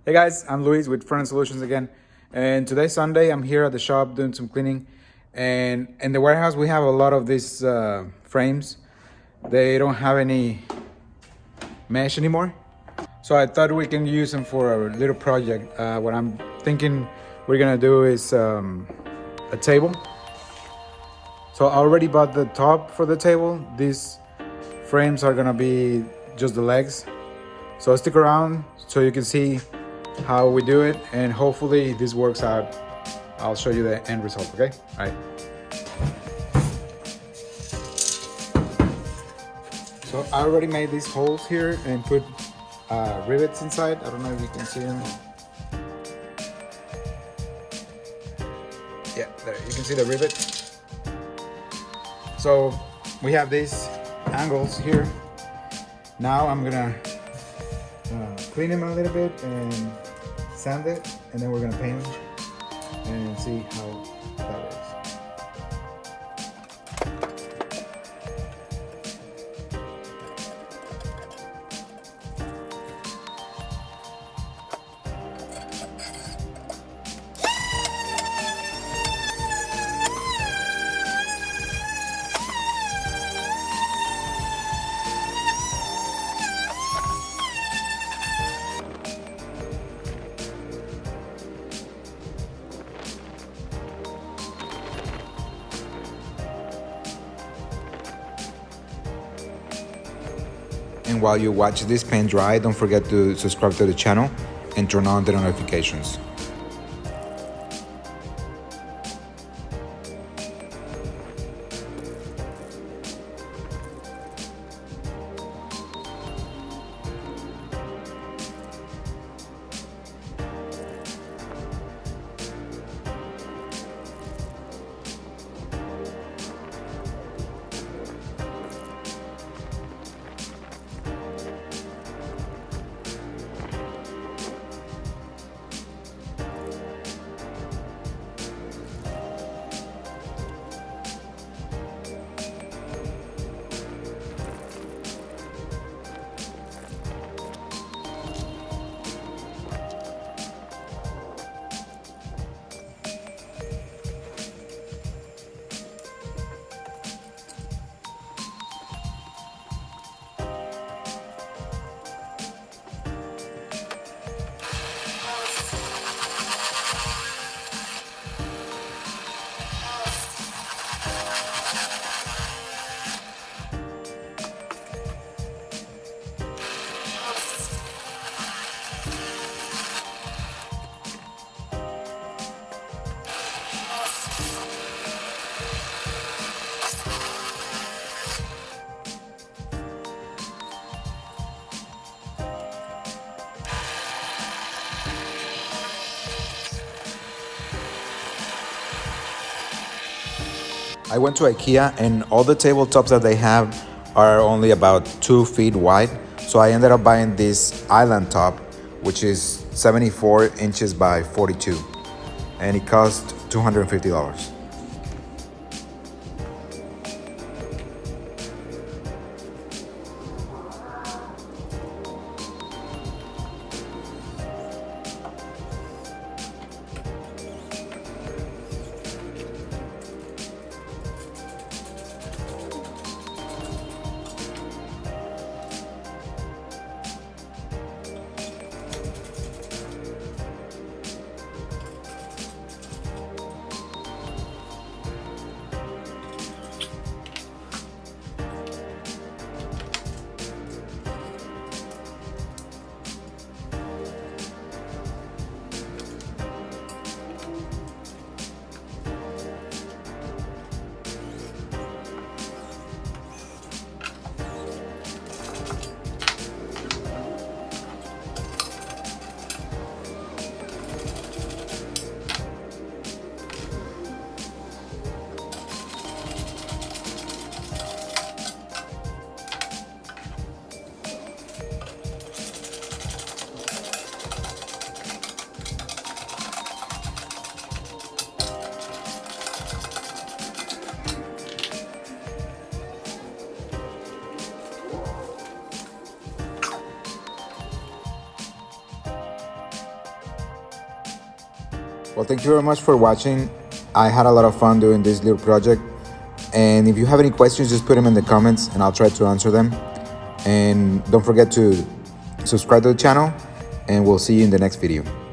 Hey guys, I'm Luis with Front End Solutions again. And today's Sunday. I'm here at the shop doing some cleaning. And in the warehouse, we have a lot of these frames. They don't have any mesh anymore. So I thought we can use them for a little project. What I'm thinking we're gonna do is a table. So I already bought the top for the table. These frames are gonna be just the legs. So stick around so you can see how we do it, and hopefully this works out. I'll show you the end result, okay? All right. So I already made these holes here and put rivets inside. I don't know if you can see them. Yeah, there, you can see the rivet. So we have these angles here. Now I'm gonna clean them a little bit and sand it, and then we're gonna paint them and see how that works. And while you watch this paint dry, don't forget to subscribe to the channel and turn on the notifications. I went to IKEA, and all the tabletops that they have are only about 2 feet wide. So I ended up buying this island top, which is 74 inches by 42, and it cost $250. Well, thank you very much for watching. I had a lot of fun doing this little project. And if you have any questions, just put them in the comments and I'll try to answer them. And don't forget to subscribe to the channel, and we'll see you in the next video.